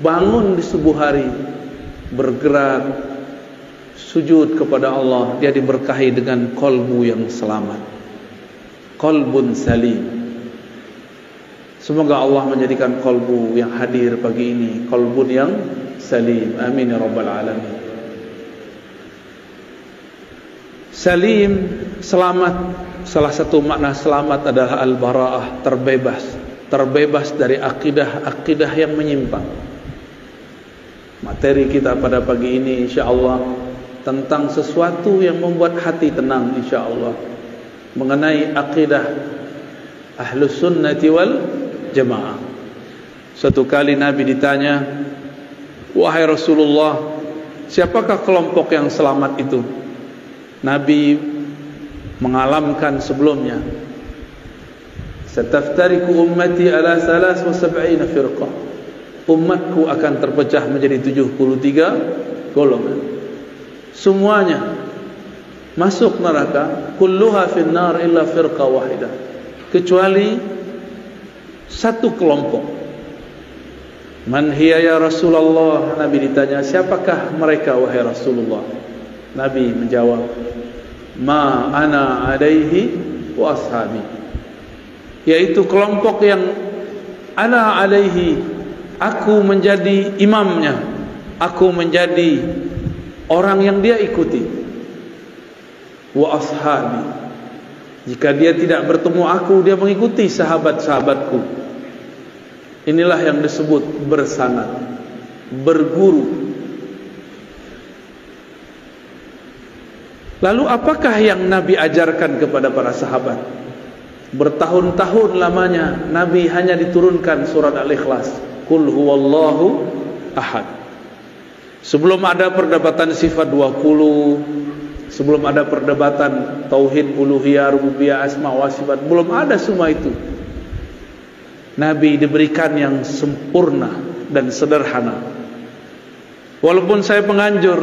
bangun di subuh hari, bergerak, sujud kepada Allah, dia diberkahi dengan kolbu yang selamat, kolbun salim. Semoga Allah menjadikan kolbu yang hadir pagi ini kolbun yang salim. Amin ya rabbal alamin. Salim, selamat. Salah satu makna selamat adalah al-bara'ah, terbebas. Terbebas dari akidah-akidah yang menyimpang. Materi kita pada pagi ini insyaAllah tentang sesuatu yang membuat hati tenang insyaAllah, mengenai akidah Ahlus Sunnati wal Jamaah. Suatu kali Nabi ditanya, wahai Rasulullah, siapakah kelompok yang selamat itu? Nabi mengalamkan sebelumnya, sataftariku ummati ala 73 firqah. Umatku akan terpecah menjadi 73 golongan. Semuanya masuk neraka, kulluha finnar illa firqah wahidah, kecuali satu kelompok. Man hiya ya Rasulullah? Nabi ditanya, siapakah mereka wahai Rasulullah? Nabi menjawab, ma ana alaihi wa ashabi, yaitu kelompok yang ana alaihi, aku menjadi imamnya, aku menjadi orang yang dia ikuti. Wa ashabi, jika dia tidak bertemu aku, dia mengikuti sahabat-sahabatku. Inilah yang disebut bersanad, berguru. Lalu apakah yang Nabi ajarkan kepada para sahabat? Bertahun-tahun lamanya Nabi hanya diturunkan surat Al-Ikhlas, Qul huwallahu ahad. Sebelum ada perdebatan sifat 20, sebelum ada perdebatan tauhid uluhiyah, rububiyah, asma wa sifat, belum ada semua itu. Nabi diberikan yang sempurna dan sederhana. Walaupun saya penganjur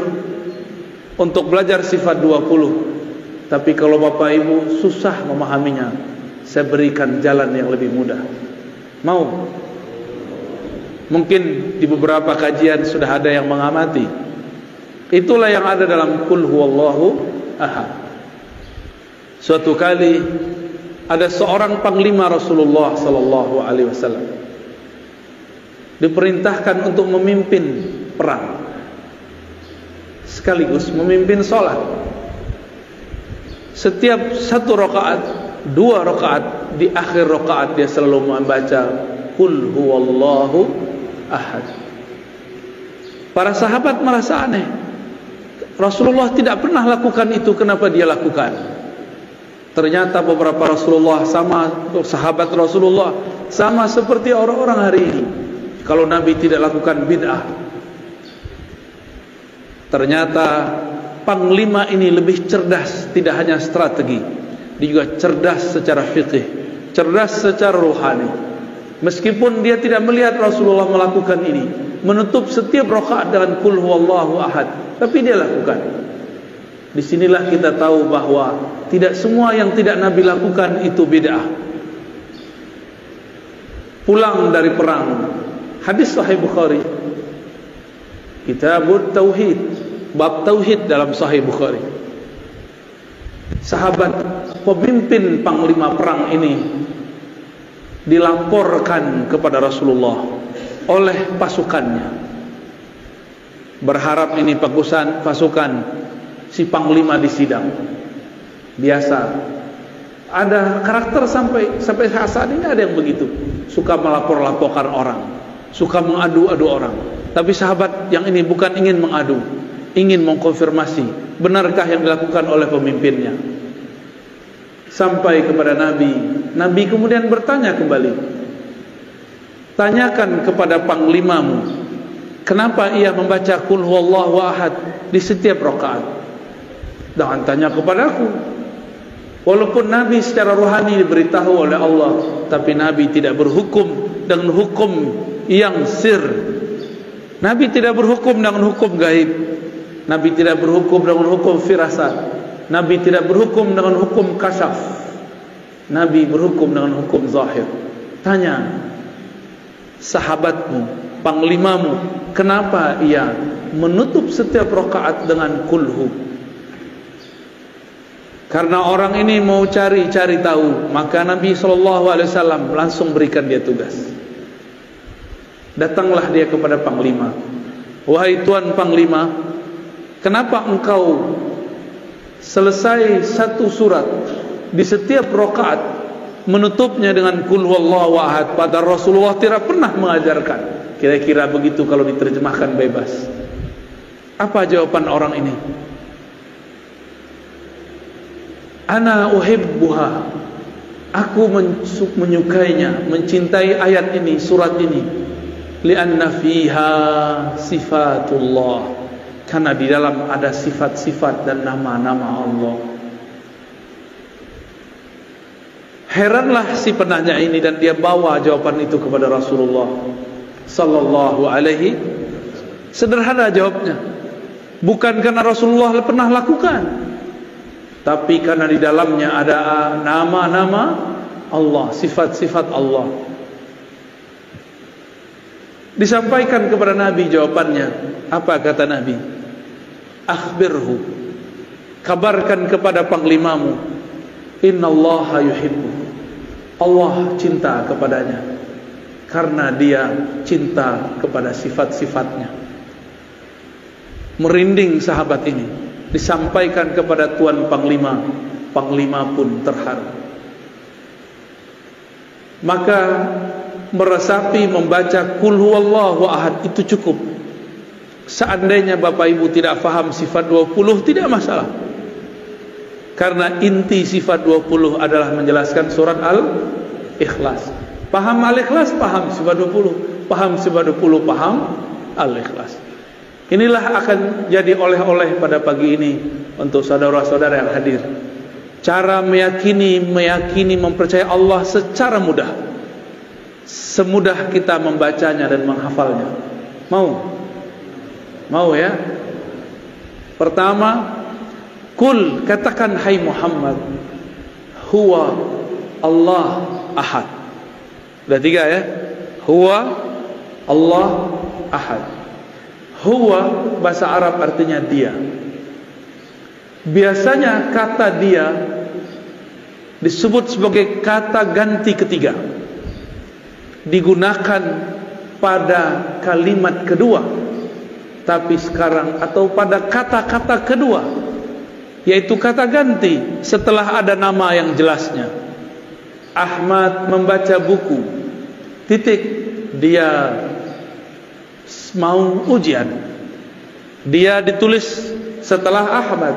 untuk belajar sifat 20, tapi kalau Bapak Ibu susah memahaminya, saya berikan jalan yang lebih mudah. Mau? Mungkin di beberapa kajian sudah ada yang mengamati. Itulah yang ada dalam Qul huwallahu ahad. Suatu kali ada seorang panglima Rasulullah sallallahu alaihi wasallam diperintahkan untuk memimpin perang, sekaligus memimpin sholat. Setiap satu rakaat, 2 rakaat, di akhir rakaat dia selalu membaca Qul huwallahu ahad. Para sahabat merasa aneh, Rasulullah tidak pernah lakukan itu, kenapa dia lakukan? Ternyata beberapa Rasulullah sama sahabat Rasulullah sama seperti orang-orang hari ini. Kalau Nabi tidak lakukan bid'ah. Ternyata panglima ini lebih cerdas, tidak hanya strategi, dia juga cerdas secara fikih, cerdas secara rohani. Meskipun dia tidak melihat Rasulullah melakukan ini, menutup setiap rakaat dengan Qul huwallahu ahad, tapi dia lakukan. Disinilah kita tahu bahwa tidak semua yang tidak Nabi lakukan itu bid'ah. Pulang dari perang, hadis Sahih Bukhari, Kitabut Tauhid, bab Tauhid dalam Sahih Bukhari. Sahabat pemimpin panglima perang ini dilaporkan kepada Rasulullah oleh pasukannya, berharap ini pasukan si panglima disidang. Biasa ada karakter sampai saat ini ada yang begitu, suka melapor-laporkan orang, suka mengadu-adu orang. Tapi sahabat yang ini bukan ingin mengadu, ingin mengkonfirmasi benarkah yang dilakukan oleh pemimpinnya. Sampai kepada Nabi, Nabi kemudian bertanya kembali, tanyakan kepada panglimamu, kenapa ia membaca Qul huwallahu ahad di setiap rakaat? Jangan tanya kepada aku. Walaupun Nabi secara rohani diberitahu oleh Allah, tapi Nabi tidak berhukum dengan hukum yang sir. Nabi tidak berhukum dengan hukum gaib. Nabi tidak berhukum dengan hukum firasat. Nabi tidak berhukum dengan hukum kasyaf. Nabi berhukum dengan hukum zahir. Tanya sahabatmu, panglimamu, kenapa ia menutup setiap rakaat dengan kulhu? Karena orang ini mau cari tahu, maka Nabi SAW langsung berikan dia tugas. Datanglah dia kepada panglima. Wahai Tuan Panglima, kenapa engkau selesai satu surat di setiap rakaat menutupnya dengan Qul huwallahu ahad, padahal Rasulullah tidak pernah mengajarkan? Kira-kira begitu kalau diterjemahkan bebas. Apa jawaban orang ini? Ana uhibbuha, aku menyukainya, mencintai ayat ini, surat ini. Lianna fiha sifatullah, karena di dalam ada sifat-sifat dan nama-nama Allah. Heranlah si penanya ini, dan dia bawa jawaban itu kepada Rasulullah sallallahu alaihi. Sederhana jawabnya, bukan karena Rasulullah pernah lakukan, tapi karena di dalamnya ada nama-nama Allah, sifat-sifat Allah. Disampaikan kepada Nabi jawabannya. Apa kata Nabi? Akhbirhu, kabarkan kepada panglimamu, innallaha yuhibbu, Allah cinta kepadanya, karena dia cinta kepada sifat-sifatnya. Merinding sahabat ini. Disampaikan kepada Tuan Panglima, Panglima pun terharu. Maka meresapi membaca Qul huwallahu ahad itu cukup. Seandainya Bapak Ibu tidak faham sifat 20, tidak masalah, karena inti sifat 20 adalah menjelaskan surat Al-Ikhlas. Paham Al-Ikhlas, paham sifat 20. Paham sifat 20, paham Al-Ikhlas. Inilah akan jadi oleh-oleh pada pagi ini untuk saudara-saudara yang hadir. Cara meyakini, mempercayai Allah secara mudah, semudah kita membacanya dan menghafalnya. Mau ya? Pertama, Qul, katakan hai Muhammad, huwa Allah ahad. Sudah 3 ya? Huwa Allah ahad. Huwa bahasa Arab artinya dia. Biasanya kata dia disebut sebagai kata ganti ketiga, digunakan pada kalimat kedua. Tapi sekarang, atau pada kata-kata kedua, yaitu kata ganti setelah ada nama yang jelasnya. Ahmad membaca buku, titik, dia mau ujian. Dia ditulis setelah Ahmad.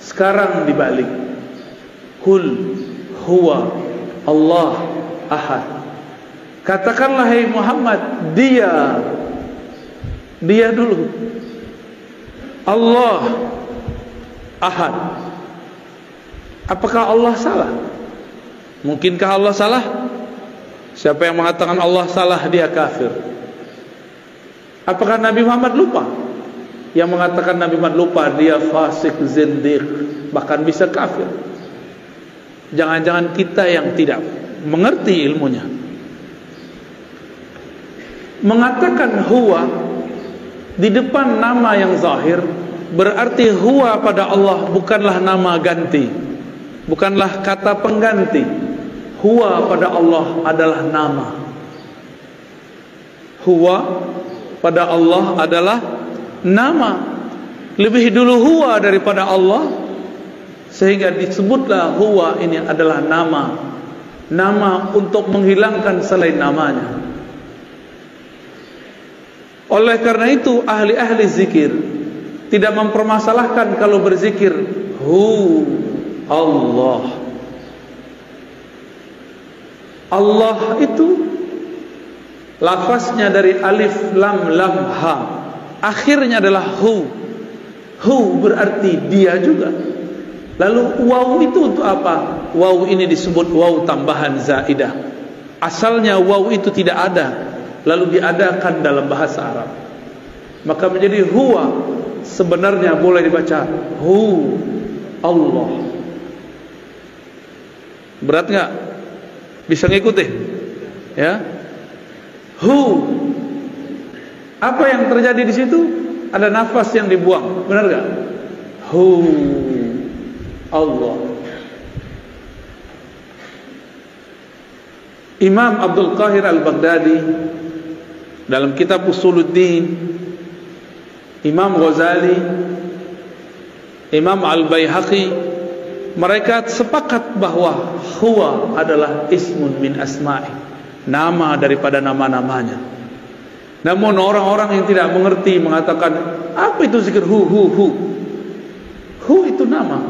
Sekarang dibalik, Qul huwa Allah ahad. Katakanlah hai Muhammad, dia dulu, Allah ahad. Apakah Allah salah? Mungkinkah Allah salah? Siapa yang mengatakan Allah salah, dia kafir. Apakah Nabi Muhammad lupa? Yang mengatakan Nabi Muhammad lupa, dia fasik, zindiq, bahkan bisa kafir. Jangan-jangan kita yang tidak mengerti ilmunya. Mengatakan huwa di depan nama yang zahir, berarti huwa pada Allah bukanlah nama ganti, bukanlah kata pengganti. Huwa pada Allah adalah nama. Huwa pada Allah adalah nama. Lebih dulu huwa daripada Allah, sehingga disebutlah huwa ini adalah nama. Nama untuk menghilangkan selain namanya. Oleh karena itu ahli-ahli zikir tidak mempermasalahkan kalau berzikir hu Allah. Allah itu lafaznya dari alif lam lam ha, akhirnya adalah hu. Hu berarti dia juga. Lalu waw itu untuk apa? Waw ini disebut waw tambahan zaidah. Asalnya waw itu tidak ada, lalu diadakan dalam bahasa Arab, maka menjadi huwa. Sebenarnya boleh dibaca hu Allah. Berat nggak? Bisa ngikuti? Ya, hu Apa yang terjadi di situ? Ada nafas yang dibuang, benar gak? Hu, Allah. Imam Abdul Qahir Al-Baghdadi dalam kitab Usuluddin, Imam Ghazali, Imam Al-Baihaqi, mereka sepakat bahwa huwa adalah ismun min asma'i, nama daripada nama-namanya. Namun orang-orang yang tidak mengerti mengatakan, apa itu zikir hu? Hu itu nama.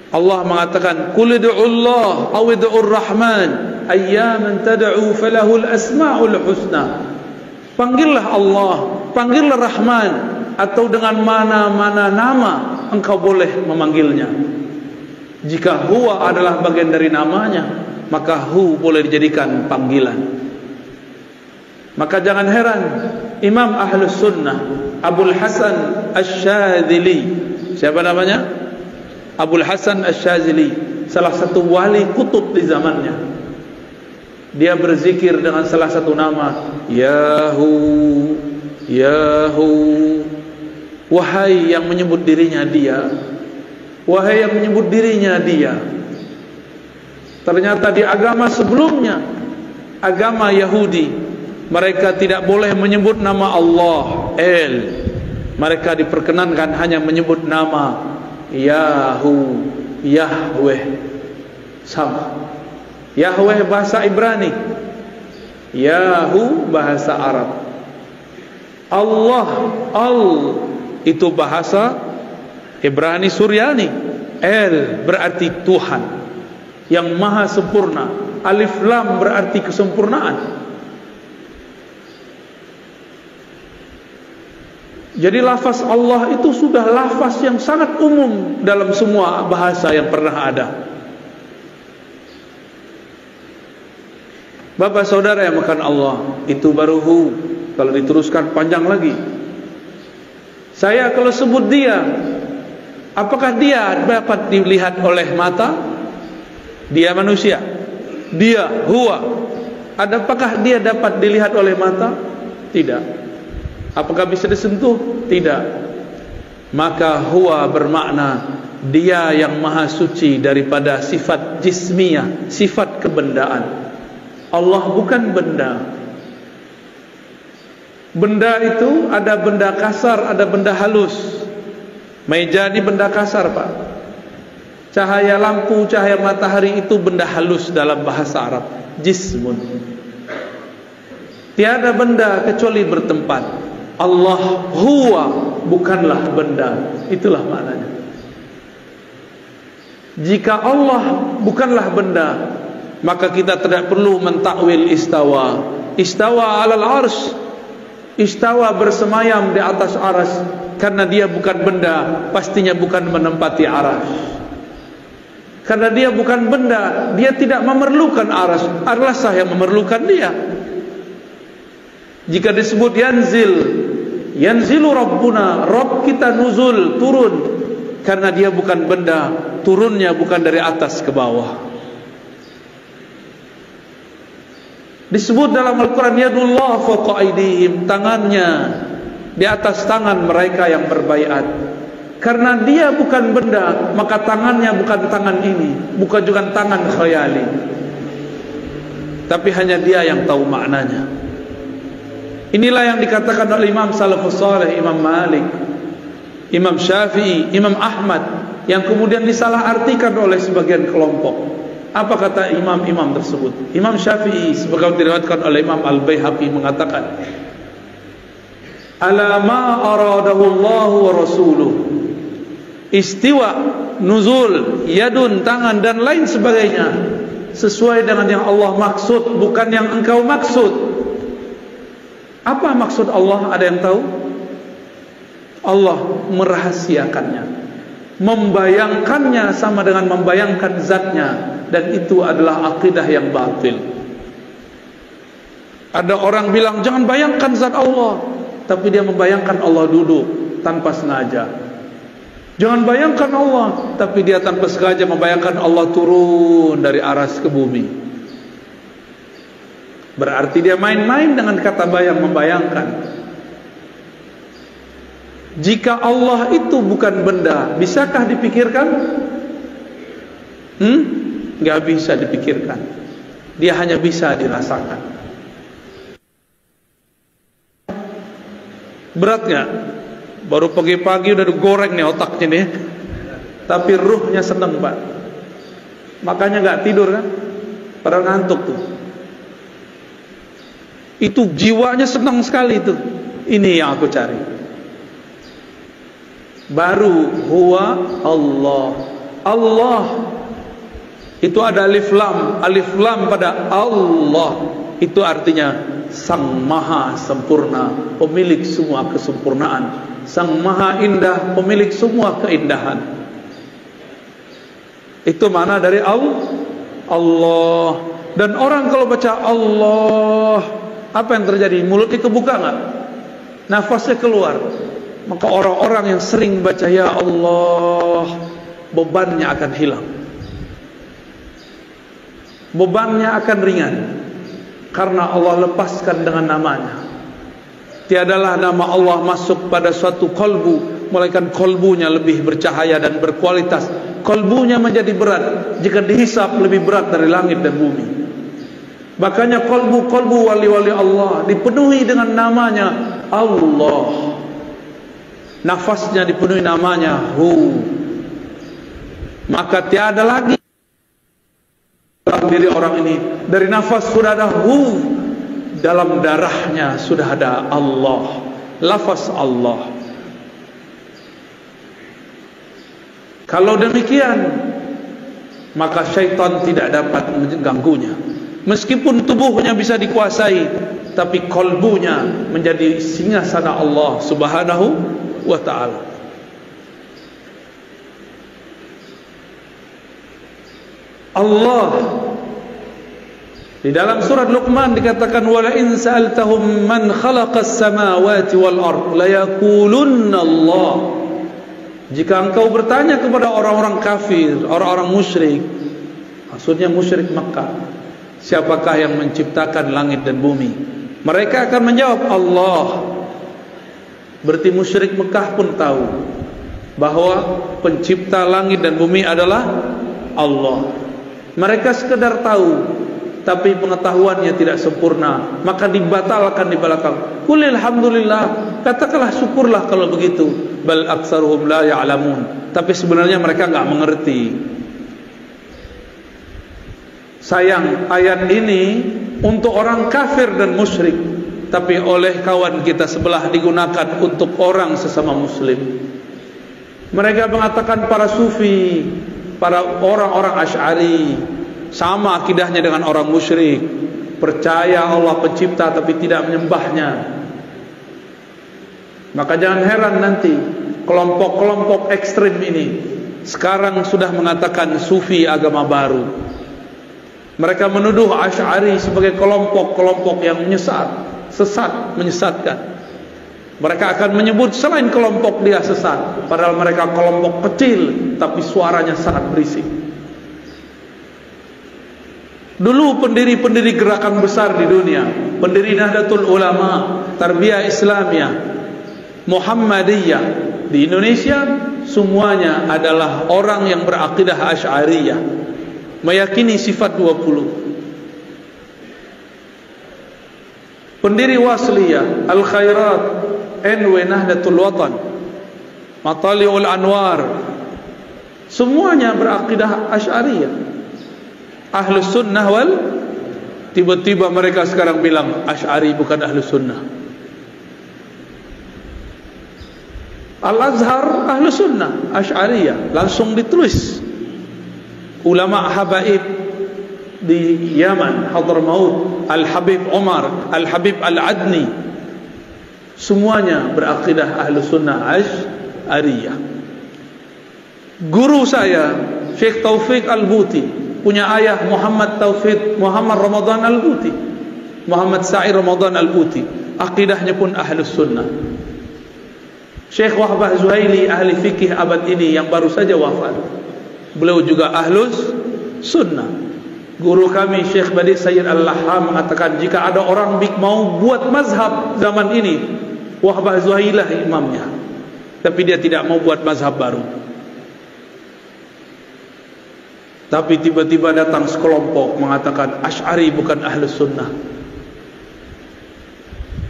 Allah mengatakan, qul ud'ullaha aw ud'ur rahman ayyaman tad'u falahul asmaul husna. Panggillah Allah, panggillah Rahman, atau dengan mana-mana nama engkau boleh memanggilnya. Jika huwa adalah bagian dari namanya, maka hu boleh dijadikan panggilan. Maka jangan heran Imam Ahlus Sunnah Abul Hasan Asy-Syadzili, siapa namanya? Abul Hasan Asy-Syadzili, salah satu wali kutub di zamannya. Dia berzikir dengan salah satu nama, Yahu, Yahu. Wahai yang menyebut dirinya dia, wahai yang menyebut dirinya dia. Ternyata di agama sebelumnya, agama Yahudi, mereka tidak boleh menyebut nama Allah, El. Mereka diperkenankan hanya menyebut nama Yahu, Yahweh. Sama. Yahweh bahasa Ibrani, Yahu bahasa Arab. Allah, Al itu bahasa Ibrani Suryani. El berarti Tuhan yang maha sempurna. Alif Lam berarti kesempurnaan. Jadi lafaz Allah itu sudah lafaz yang sangat umum dalam semua bahasa yang pernah ada. Bapak saudara yang makan Allah, itu baru hu. Kalau diteruskan panjang lagi. Saya kalau sebut dia, apakah dia dapat dilihat oleh mata? Dia manusia. Dia, huwa. Apakah dia dapat dilihat oleh mata? Tidak. Apakah bisa disentuh? Tidak. Maka huwa bermakna dia yang maha suci daripada sifat jismiyah, sifat kebendaan. Allah bukan benda. Benda itu ada benda kasar, ada benda halus. Meja ini benda kasar, Pak. Cahaya lampu, cahaya matahari itu benda halus dalam bahasa Arab. Jismun. Tiada benda kecuali bertempat. Allah huwa bukanlah benda. Itulah maknanya. Jika Allah bukanlah benda, maka kita tidak perlu mentakwil istawa. Istawa alal arsh, istawa bersemayam di atas aras. Karena dia bukan benda, pastinya bukan menempati aras. Karena dia bukan benda, dia tidak memerlukan aras. Araslah yang memerlukan dia. Jika disebut yanzil, yanzilu Rabbuna, Rabb kita nuzul, turun. Karena dia bukan benda, turunnya bukan dari atas ke bawah. Disebut dalam Al-Quran, yadullah fawqa aydihim, tangannya di atas tangan mereka yang berbaiat. Karena dia bukan benda, maka tangannya bukan tangan ini, bukan juga tangan khayali, tapi hanya dia yang tahu maknanya. Inilah yang dikatakan oleh Imam Salafus Saleh, Imam Malik, Imam Syafi'i, Imam Ahmad, yang kemudian disalahartikan oleh sebagian kelompok. Apa kata imam-imam tersebut? Imam Syafi'i sebagaimana diriwayatkan oleh Imam Al-Baihaqi mengatakan, ala ma aradahu Allah wa rasuluh, istiwa, nuzul, yadun, tangan dan lain sebagainya, sesuai dengan yang Allah maksud, bukan yang engkau maksud. Apa maksud Allah? Ada yang tahu? Allah merahasiakannya, membayangkannya sama dengan membayangkan zatnya, dan itu adalah akidah yang batil. Ada orang bilang jangan bayangkan zat Allah, tapi dia membayangkan Allah duduk tanpa sengaja. Jangan bayangkan Allah, tapi dia tanpa sengaja membayangkan Allah turun dari aras ke bumi. Berarti dia main-main dengan kata bayang, membayangkan. Jika Allah itu bukan benda, bisakah dipikirkan? Nggak bisa dipikirkan. Dia hanya bisa dirasakan. Berat nggak? Baru pagi-pagi udah digoreng nih otaknya nih. Tapi ruhnya senang, Pak. Makanya nggak tidur kan? Padahal ngantuk tuh. Itu jiwanya senang sekali tuh. Ini yang aku cari. Baru huwa Allah. Allah itu ada alif lam pada Allah. Itu artinya Sang Maha Sempurna, pemilik semua kesempurnaan. Sang Maha Indah, pemilik semua keindahan. Itu makna dari Allah. Dan orang kalau baca Allah, apa yang terjadi? Mulutnya kebuka nggak? Nafasnya keluar. Maka orang-orang yang sering baca ya Allah, bebannya akan hilang. Bebannya akan ringan. Karena Allah lepaskan dengan namanya. Tiadalah nama Allah masuk pada suatu kolbu, melainkan kolbunya lebih bercahaya dan berkualitas. Kolbunya menjadi berat jika dihisap lebih berat dari langit dan bumi. Makanya kolbu-kolbu wali-wali Allah dipenuhi dengan namanya Allah. Nafasnya dipenuhi namanya Hu. Maka tiada lagi dalam diri orang ini, dari nafas sudah ada Hu, dalam darahnya sudah ada Allah, lafaz Allah. Kalau demikian, maka syaitan tidak dapat mengganggunya. Meskipun tubuhnya bisa dikuasai, tapi kolbunya menjadi singgasana Allah Subhanahu wa ta'ala. Allah di dalam surat Luqman dikatakan wala in sa'altahum man khalaqas samawati wal ard la yaqulunna Allah. Jika engkau bertanya kepada orang-orang kafir, orang-orang musyrik, maksudnya musyrik Makkah, siapakah yang menciptakan langit dan bumi? Mereka akan menjawab Allah. Berarti musyrik Mekah pun tahu bahwa pencipta langit dan bumi adalah Allah. Mereka sekedar tahu, tapi pengetahuannya tidak sempurna, maka dibatalkan di belakang. Qul alhamdulillah, katakanlah syukurlah kalau begitu. Bal aktsaruhum la ya'lamun. Tapi sebenarnya mereka enggak mengerti. Sayang, ayat ini untuk orang kafir dan musyrik, tapi oleh kawan kita sebelah digunakan untuk orang sesama muslim. Mereka mengatakan para sufi, para orang-orang Asy'ari sama akidahnya dengan orang musyrik, percaya Allah pencipta tapi tidak menyembahnya. Maka jangan heran nanti kelompok-kelompok ekstrim ini sekarang sudah mengatakan sufi agama baru. Mereka menuduh Asy'ari sebagai kelompok-kelompok yang sesat, menyesatkan. Mereka akan menyebut selain kelompok dia sesat, padahal mereka kelompok kecil tapi suaranya sangat berisik. Dulu pendiri-pendiri gerakan besar di dunia, pendiri Nahdlatul Ulama, Tarbiyah Islamiyah, Muhammadiyah di Indonesia, semuanya adalah orang yang berakidah Asy'ariyah, meyakini sifat 20. Pendiri Wasliyah, Al-Khairat, NW Nahdlatul Watan, Matali'ul Anwar, semuanya berakidah Asy'ariyah. Ahlus Sunnah wal, tiba-tiba mereka sekarang bilang Asy'ari bukan Ahlus Sunnah. Al-Azhar Ahlus Sunnah, Asy'ariyah, langsung ditulis. Ulama habaib di Yaman, Hadramaut, Al-Habib Umar, Al-Habib Al-Adni, semuanya berakidah Ahlus Sunnah Asy'ariyah. Guru saya Syekh Taufik Al-Buti, punya ayah Muhammad Ramadan Al-Buti, Muhammad Sa'id Ramadan Al-Buti, akidahnya pun Ahlus Sunnah. Syekh Wahbah Zuhaili, ahli fikih abad ini yang baru saja wafat, beliau juga Ahlus Sunnah. Guru kami Syekh Badi Sayyid Al-Laham mengatakan jika ada orang mau buat mazhab zaman ini, Wahbah Zuhailah imamnya. tapi dia tidak mau buat mazhab baru. Tapi tiba-tiba datang sekelompok mengatakan Asy'ari bukan Ahlus Sunnah,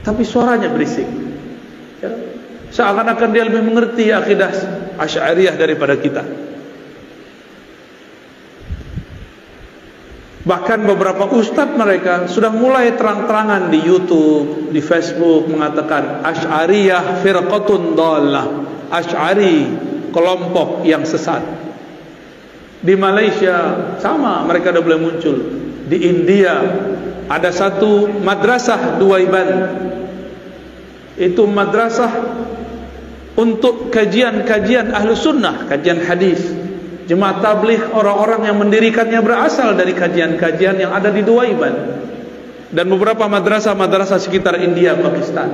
tapi suaranya berisik, ya. Seakan-akan dia lebih mengerti akidah Asy'ariyah daripada kita. Bahkan beberapa ustadz mereka sudah mulai terang-terangan di YouTube, di Facebook mengatakan Asy'ariyah firqatun dhallah, Asy'ari kelompok yang sesat. Di Malaysia sama, mereka sudah mulai muncul. Di India ada satu madrasah Duaiban, itu madrasah untuk kajian-kajian Ahlus Sunnah, kajian hadis. Jemaah tabligh, orang-orang yang mendirikannya berasal dari kajian-kajian yang ada di Duaiban. Dan beberapa madrasah-madrasah sekitar India, Pakistan,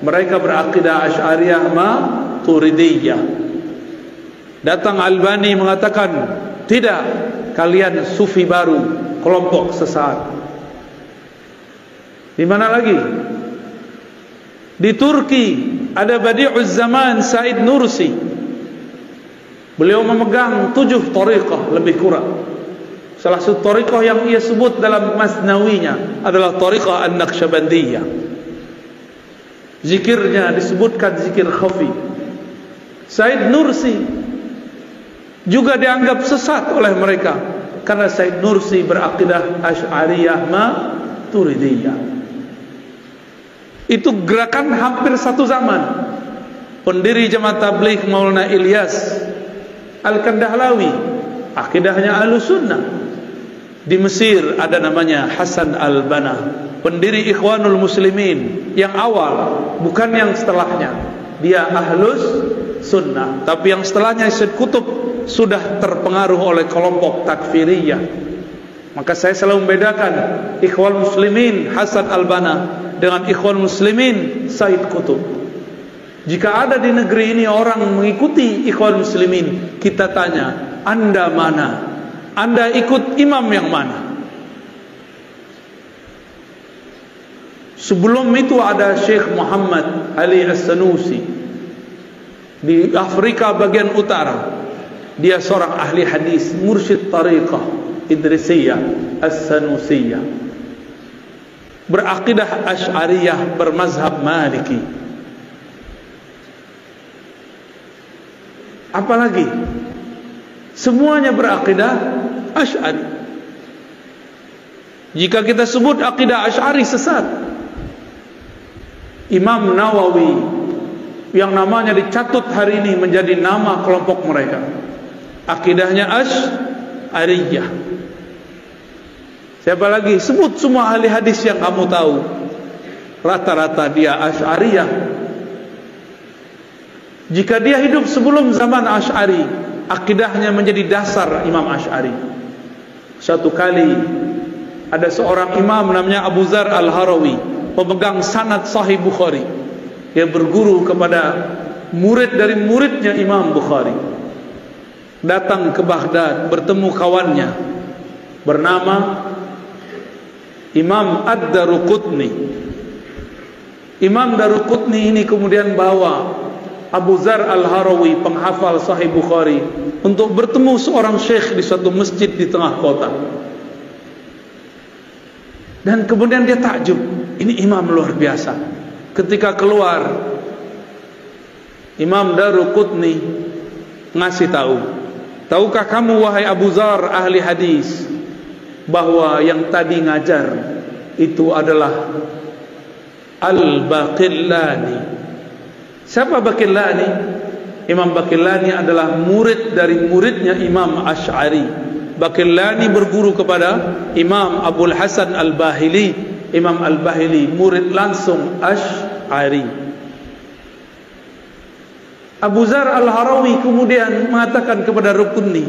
mereka berakidah Asy'ariyah Maturidiyah. Datang Albani mengatakan, tidak, kalian sufi baru, kelompok sesat. Di mana lagi? Di Turki ada Badi'uz Zaman Said Nursi. Beliau memegang 7 thariqah lebih kurang. Salah satu thariqah yang ia sebut dalam Masnawinya adalah thariqah An-Naqsyabandiyah. Zikirnya disebutkan zikir khafi. Said Nursi juga dianggap sesat oleh mereka karena Said Nursi berakidah Asy'ariyah Maturidiyah. Itu gerakan hampir satu zaman. Pendiri Jemaah Tabligh Maulana Ilyas Al-Kandahlawi, akidahnya Ahlus Sunnah. Di Mesir ada namanya Hasan Al-Banna, pendiri Ikhwanul Muslimin yang awal, bukan yang setelahnya. Dia Ahlus Sunnah, tapi yang setelahnya Syed Qutb sudah terpengaruh oleh kelompok takfiriyah. Maka saya selalu membedakan Ikhwan Muslimin Hasan Al-Banna dengan Ikhwan Muslimin Said Qutb. Jika ada di negeri ini orang mengikuti Ikhwan Muslimin, kita tanya, Anda mana? Anda ikut imam yang mana? Sebelum itu ada Syekh Muhammad Ali As-Sanusi di Afrika bagian utara. Dia seorang ahli hadis, mursyid tariqah Idrisiyah As-Sanusiyah, berakidah Asy'ariyah, bermazhab Maliki. Apalagi semuanya berakidah Asy'ari. Jika kita sebut akidah Asy'ari sesat, Imam Nawawi yang namanya dicatut hari ini menjadi nama kelompok mereka, akidahnya Asy'ariyah. Siapa lagi? Sebut semua ahli hadis yang kamu tahu, rata-rata dia Asy'ariyah. Jika dia hidup sebelum zaman Asy'ari, akidahnya menjadi dasar Imam Asy'ari. Satu kali ada seorang imam namanya Abu Zar Al-Harawi, pemegang sanad Sahih Bukhari. Dia berguru kepada murid dari muridnya Imam Bukhari. Datang ke Baghdad, bertemu kawannya bernama Imam Ad-Daruqutni. Imam Daruqutni ini kemudian bawa Abu Zar Al-Harawi, penghafal Sahih Bukhari, untuk bertemu seorang syekh di suatu masjid di tengah kota. Dan kemudian dia takjub, ini imam luar biasa. Ketika keluar, Imam Daruqutni ngasih tahu, tahukah kamu wahai Abu Zar ahli hadis, bahwa yang tadi ngajar itu adalah Al-Baqillani. Siapa Baqillani? Imam Baqillani adalah murid dari muridnya Imam Asy'ari. Baqillani berguru kepada Imam Abul Hasan Al-Bahili. Imam Al-Bahili murid langsung Asy'ari. Abu Zar Al-Harawi kemudian mengatakan kepada Rukunni,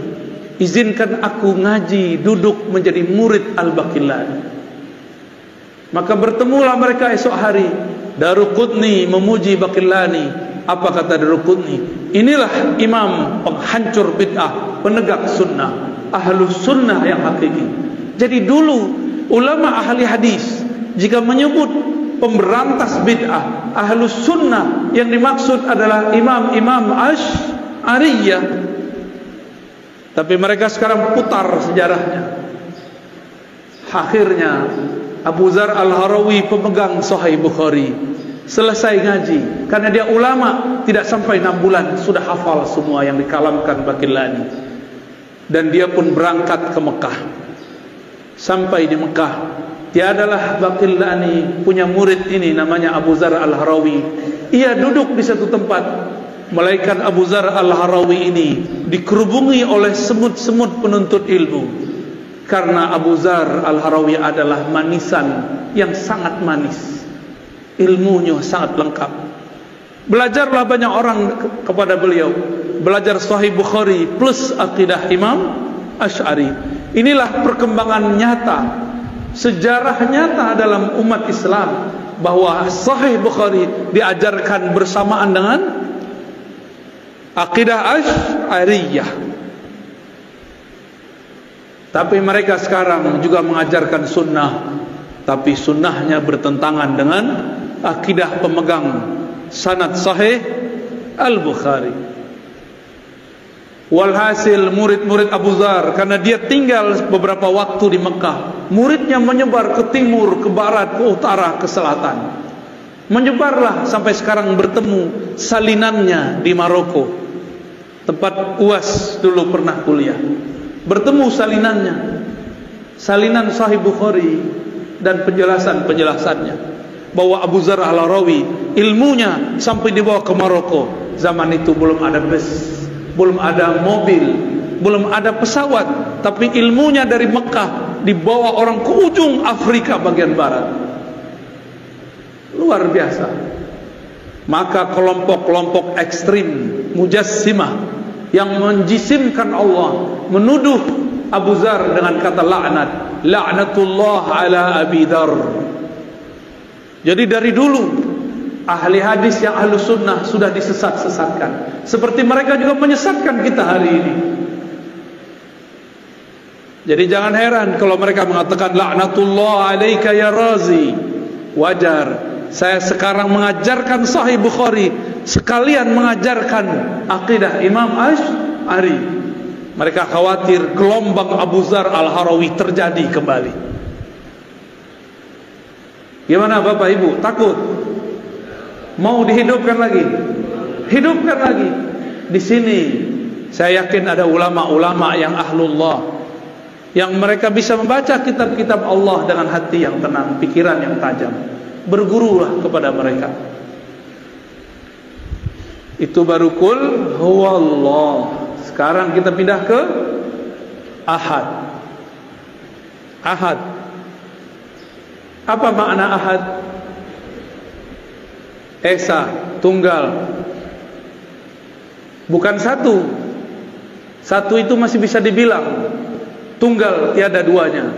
izinkan aku ngaji, duduk menjadi murid Al-Baqillani. Maka bertemulah mereka esok hari. Daruqutni memuji Baqillani. Apa kata Daruqutni? Inilah imam penghancur bid'ah, penegak sunnah, ahlus sunnah yang hakiki. Jadi dulu ulama ahli hadis jika menyebut pemberantas bid'ah, ahlus sunnah. Yang dimaksud adalah imam-imam Asy'ariyah. Tapi mereka sekarang putar sejarahnya. Akhirnya Abu Dzar Al-Harawi, pemegang Sahih Bukhari, selesai ngaji, karena dia ulama, tidak sampai 6 bulan sudah hafal semua yang dikalamkan Baqillani. Dan dia pun berangkat ke Mekah. Sampai di Mekah, tiadalah Baqillani punya murid ini namanya Abu Dzar Al-Harawi. Ia duduk di satu tempat, melainkan Abu Dzar Al-Harawi ini dikerubungi oleh semut-semut penuntut ilmu. Karena Abu Dzar Al-Harawi adalah manisan yang sangat manis, ilmunya sangat lengkap. Belajarlah banyak orang kepada beliau, belajar Sahih Bukhari plus akidah Imam Asy'ari. Inilah perkembangan nyata, sejarah nyata dalam umat Islam, bahwa Sahih Bukhari diajarkan bersamaan dengan akidah Asy'ariyah. Tapi mereka sekarang juga mengajarkan sunnah, tapi sunnahnya bertentangan dengan akidah pemegang sanad Sahih Al-Bukhari. Walhasil murid-murid Abu Dzar, karena dia tinggal beberapa waktu di Mekah, muridnya menyebar ke timur, ke barat, ke utara, ke selatan. Menyebarlah sampai sekarang bertemu salinannya di Maroko, tempat UAS dulu pernah kuliah. Bertemu salinannya, salinan Sahih Bukhari dan penjelasan-penjelasannya, bahwa Abu Dzar Al-Harawi ilmunya sampai dibawa ke Maroko. Zaman itu belum ada bus, belum ada mobil, belum ada pesawat, tapi ilmunya dari Mekah dibawa orang ke ujung Afrika bagian barat. Luar biasa. Maka kelompok-kelompok ekstrim Mujassimah yang menjisimkan Allah menuduh Abu Dzar dengan kata laknat, laknatullah ala Abi Dzar. Jadi dari dulu ahli hadis yang ahlu sunnah sudah disesat-sesatkan, seperti mereka juga menyesatkan kita hari ini. Jadi jangan heran kalau mereka mengatakan laknatullah alaika ya Razi. Wajar. Saya sekarang mengajarkan Sahih Bukhari, sekalian mengajarkan akidah Imam Asy'ari. Mereka khawatir gelombang Abu Dzar Al-Harawi terjadi kembali. Gimana Bapak Ibu? Takut? Mau dihidupkan lagi? Hidupkan lagi. Di sini saya yakin ada ulama-ulama yang ahlullah, yang mereka bisa membaca kitab-kitab Allah dengan hati yang tenang, pikiran yang tajam. Bergurulah kepada mereka. Itu baru kul huwallah. Sekarang kita pindah ke ahad. Ahad. Apa makna ahad? Esa, tunggal. Bukan satu. Satu itu masih bisa dibilang. Tunggal tiada duanya.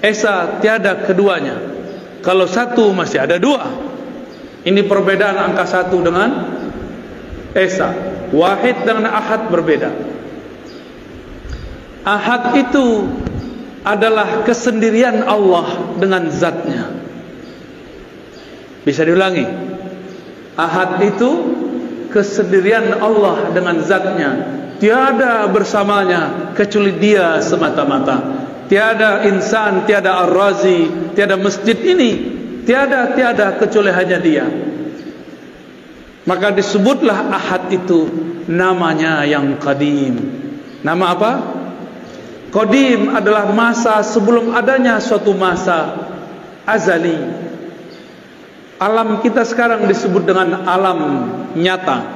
Esa tiada keduanya. Kalau satu masih ada dua. Ini perbedaan angka satu dengan Esa. Wahid dengan ahad berbeda. Ahad itu adalah kesendirian Allah dengan zatnya. Bisa diulangi. Ahad itu kesendirian Allah dengan zatnya. Tiada bersamanya kecuali dia semata-mata. Tiada insan, tiada ar-razi, tiada masjid ini, tiada kecuali hanya dia. Maka disebutlah ahad itu namanya yang qadim. Nama apa? Qadim adalah masa sebelum adanya suatu masa azali. Alam kita sekarang disebut dengan alam nyata,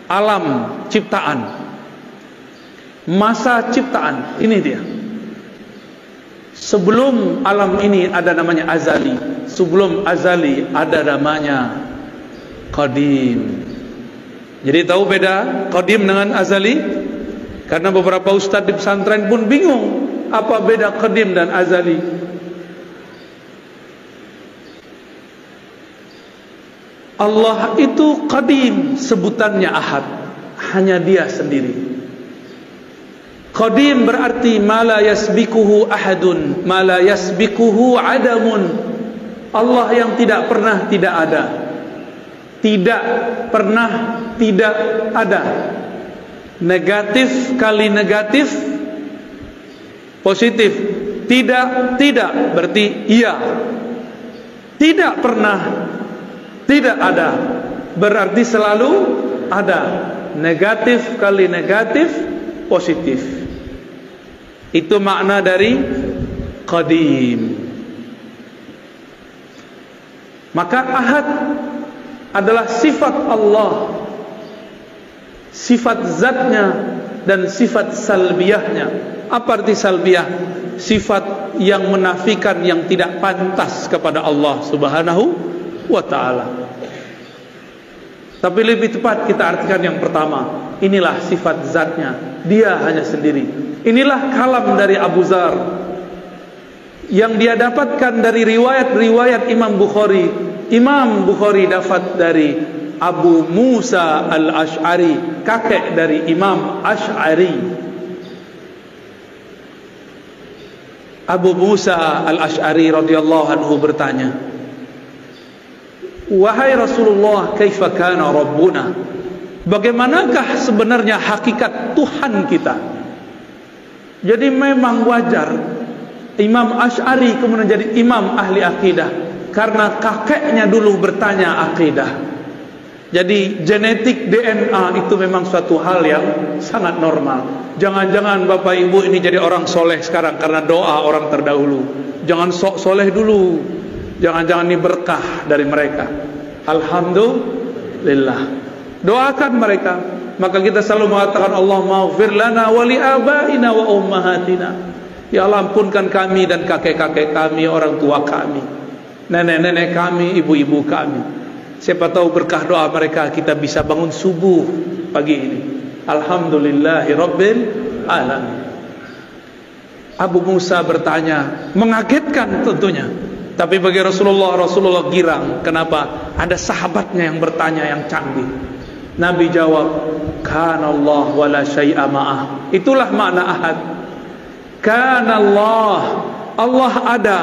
alam ciptaan, masa ciptaan. Ini dia. Sebelum alam ini ada namanya azali. Sebelum azali ada namanya qadim. Jadi tahu beda qadim dengan azali? Karena beberapa ustaz di pesantren pun bingung apa beda qadim dan azali. Allah itu qadim, sebutannya ahad, hanya dia sendiri. Qadim berarti ma la yasbikuhu ahadun, ma la yasbikuhu adamun. Allah yang tidak pernah tidak ada. Tidak pernah tidak ada. Negatif kali negatif positif. Tidak berarti iya. Tidak pernah tidak ada berarti selalu ada. Negatif kali negatif positif. Itu makna dari qadim. Maka ahad adalah sifat Allah, sifat zatnya dan sifat salbiyahnya. Apa arti salbiyah? Sifat yang menafikan yang tidak pantas kepada Allah Subhanahu wa ta'ala. Tapi lebih tepat kita artikan yang pertama. Inilah sifat zatnya, dia hanya sendiri. Inilah kalam dari Abu Dzar yang dia dapatkan dari riwayat-riwayat Imam Bukhari. Imam Bukhari dapat dari Abu Musa al-Ash'ari, kakek dari Imam Ash'ari. Abu Musa al-Ash'ari radhiyallahu anhu bertanya, "Wahai Rasulullah, kaifa kana Rabbuna?" Bagaimanakah sebenarnya hakikat Tuhan kita? Jadi memang wajar Imam Ash'ari kemudian jadi imam ahli akidah karena kakeknya dulu bertanya akidah. Jadi genetik DNA itu memang suatu hal yang sangat normal. Jangan-jangan Bapak Ibu ini jadi orang soleh sekarang karena doa orang terdahulu. Jangan sok soleh dulu. Jangan-jangan ini berkah dari mereka. Alhamdulillah. Doakan mereka. Maka kita selalu mengatakan Allahumma ighfir lana wa li abaina wa ummahatina. Ya Allah, ampunkan kami dan kakek-kakek kami, orang tua kami, nenek-nenek kami, ibu-ibu kami. Siapa tahu berkah doa mereka kita bisa bangun subuh pagi ini. Alhamdulillahi rabbil alamin. Abu Musa bertanya, mengagetkan tentunya. Tapi bagi Rasulullah girang. Kenapa? Ada sahabatnya yang bertanya yang canggih. Nabi jawab, kana Allah wa la syai'a ma'ah. Itulah makna ahad. Kana Allah, Allah ada.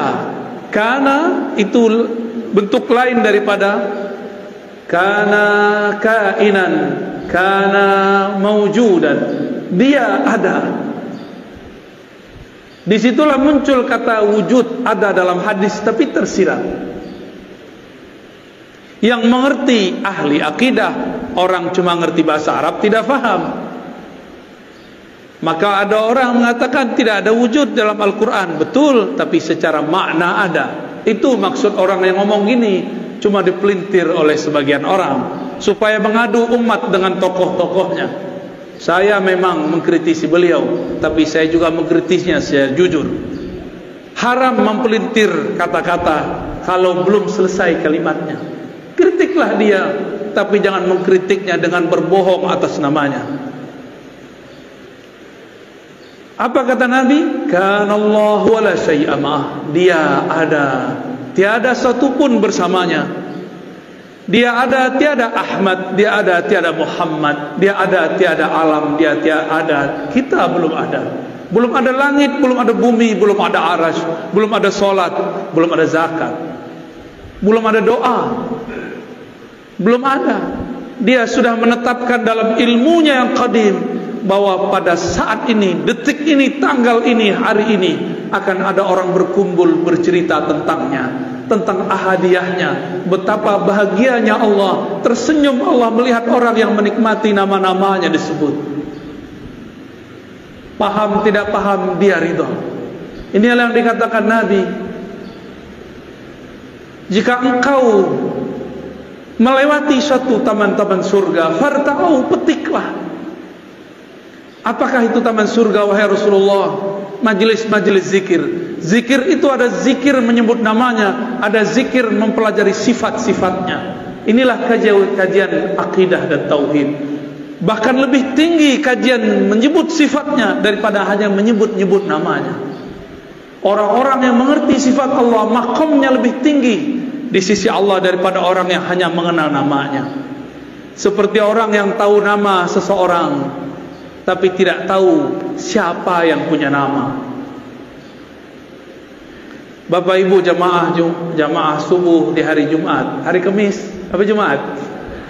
Kana itu bentuk lain daripada kana kainan, kana maujudan. Dia ada. Disitulah muncul kata wujud, ada dalam hadis tapi tersirat. Yang mengerti ahli akidah, orang cuma ngerti bahasa Arab tidak faham. Maka ada orang mengatakan tidak ada wujud dalam Al-Quran. Betul, tapi secara makna ada. Itu maksud orang yang ngomong gini cuma dipelintir oleh sebagian orang supaya mengadu umat dengan tokoh-tokohnya. Saya memang mengkritisi beliau, tapi saya juga mengkritisnya secara jujur. Haram mempelintir kata-kata kalau belum selesai kalimatnya. Kritiklah dia, tapi jangan mengkritiknya dengan berbohong atas namanya. Apa kata Nabi? Kana Allah wa la syai'a ma'ah. Dia ada, tiada satu pun bersamanya. Dia ada, tiada Ahmad. Dia ada, tiada Muhammad. Dia ada, tiada alam. Dia tiada ada, kita belum ada. Belum ada langit, belum ada bumi, belum ada arash, belum ada solat, belum ada zakat, belum ada doa, belum ada. Dia sudah menetapkan dalam ilmunya yang qadim bahwa pada saat ini, detik ini, tanggal ini, hari ini akan ada orang berkumpul bercerita tentangnya, tentang ahadiyahnya, betapa bahagianya Allah, tersenyum Allah melihat orang yang menikmati nama-namanya disebut. Paham tidak paham, dia ridha. Inilah yang dikatakan Nabi, jika engkau melewati satu taman-taman surga, farta'u, petiklah. Apakah itu taman surga wahai Rasulullah? Majelis-majelis zikir. Zikir itu ada zikir menyebut namanya, ada zikir mempelajari sifat-sifatnya. Inilah kajian akidah dan tauhid. Bahkan lebih tinggi kajian menyebut sifatnya daripada hanya menyebut-nyebut namanya. Orang-orang yang mengerti sifat Allah, makamnya lebih tinggi di sisi Allah daripada orang yang hanya mengenal namanya. Seperti orang yang tahu nama seseorang tapi tidak tahu siapa yang punya nama. Bapak Ibu jamaah subuh di hari Jumat, hari Kamis, apa Jumat?